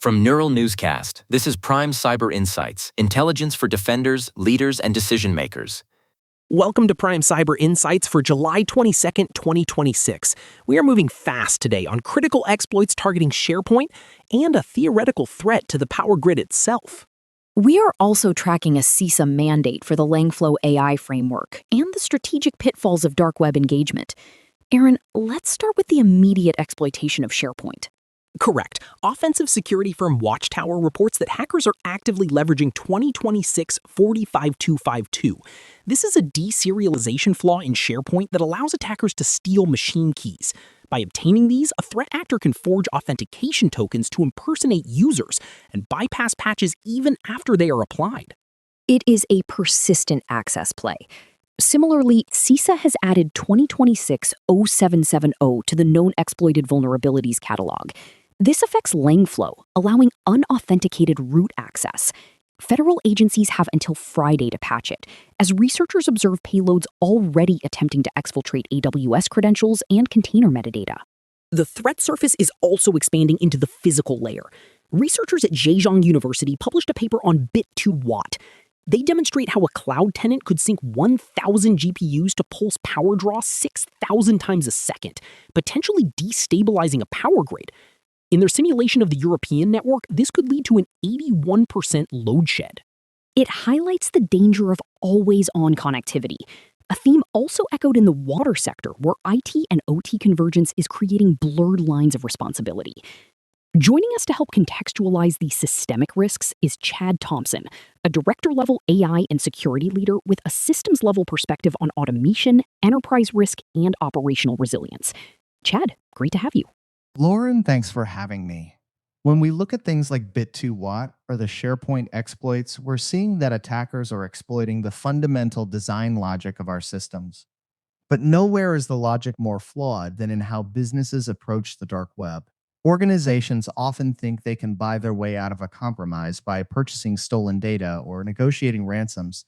From Neural Newscast, this is Prime Cyber Insights, intelligence for defenders, leaders, and decision makers. Welcome to Prime Cyber Insights for July 22nd, 2026. We are moving fast today on critical exploits targeting SharePoint and a theoretical threat to the power grid itself. We are also tracking a CISA mandate for the Langflow AI framework and the strategic pitfalls of dark web engagement. Aaron, let's start with the immediate exploitation of SharePoint. Correct. Offensive security firm Watchtower reports that hackers are actively leveraging 2026-50522. This is a deserialization flaw in SharePoint that allows attackers to steal machine keys. By obtaining these, a threat actor can forge authentication tokens to impersonate users and bypass patches even after they are applied. It is a persistent access play. Similarly, CISA has added 2026-0770 to the known exploited vulnerabilities catalog. This affects Langflow, allowing unauthenticated root access. Federal agencies have until Friday to patch it, as researchers observe payloads already attempting to exfiltrate AWS credentials and container metadata. The threat surface is also expanding into the physical layer. Researchers at Zhejiang University published a paper on Bit2Watt. They demonstrate how a cloud tenant could sync 1,000 GPUs to pulse power draw 6,000 times a second, potentially destabilizing a power grid. In their simulation of the European network, this could lead to an 81% load shed. It highlights the danger of always-on connectivity, a theme also echoed in the water sector, where IT and OT convergence is creating blurred lines of responsibility. Joining us to help contextualize these systemic risks is Chad Thompson, a director-level AI and security leader with a systems-level perspective on automation, enterprise risk, and operational resilience. Chad, great to have you. Lauren, thanks for having me. When we look at things like Bit2Watt or the SharePoint exploits, we're seeing that attackers are exploiting the fundamental design logic of our systems. But nowhere is the logic more flawed than in how businesses approach the dark web. Organizations often think they can buy their way out of a compromise by purchasing stolen data or negotiating ransoms.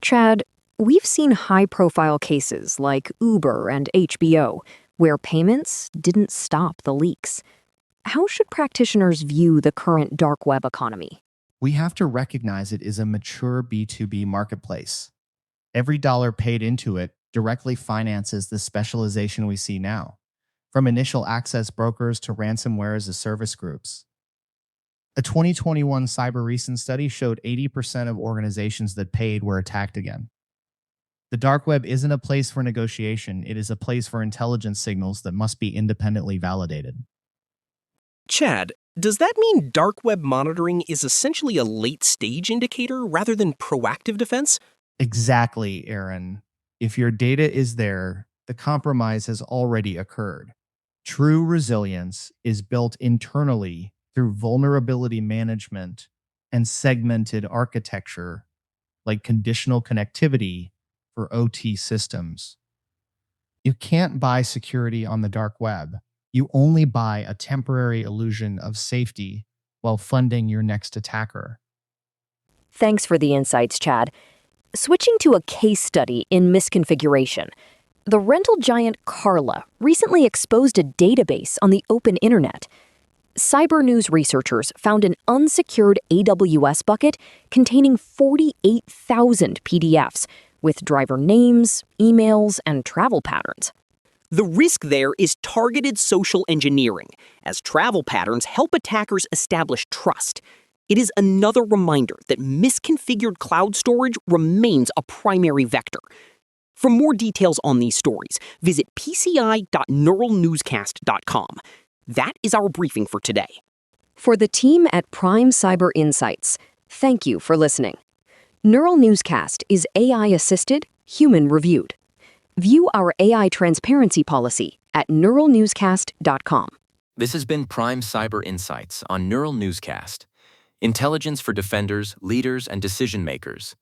Chad, we've seen high-profile cases like Uber and HBO, where payments didn't stop the leaks. How should practitioners view the current dark web economy? We have to recognize it is a mature B2B marketplace. Every dollar paid into it directly finances the specialization we see now, from initial access brokers to ransomware as a service groups. A 2021 cyber recent study showed 80% of organizations that paid were attacked again. The dark web isn't a place for negotiation, it is a place for intelligence signals that must be independently validated. Chad, does that mean dark web monitoring is essentially a late-stage indicator rather than proactive defense? Exactly, Aaron. If your data is there, the compromise has already occurred. True resilience is built internally through vulnerability management and segmented architecture, like conditional connectivity for OT systems. You can't buy security on the dark web. You only buy a temporary illusion of safety while funding your next attacker. Thanks for the insights, Chad. Switching to a case study in misconfiguration, the rental giant Carla recently exposed a database on the open internet. Cyber News researchers found an unsecured AWS bucket containing 48,000 PDFs with driver names, emails, and travel patterns. The risk there is targeted social engineering, as travel patterns help attackers establish trust. It is another reminder that misconfigured cloud storage remains a primary vector. For more details on these stories, visit pci.neuralnewscast.com. That is our briefing for today. For the team at Prime Cyber Insights, thank you for listening. Neural Newscast is AI-assisted, human-reviewed. View our AI transparency policy at neuralnewscast.com. This has been Prime Cyber Insights on Neural Newscast, intelligence for defenders, leaders, and decision makers.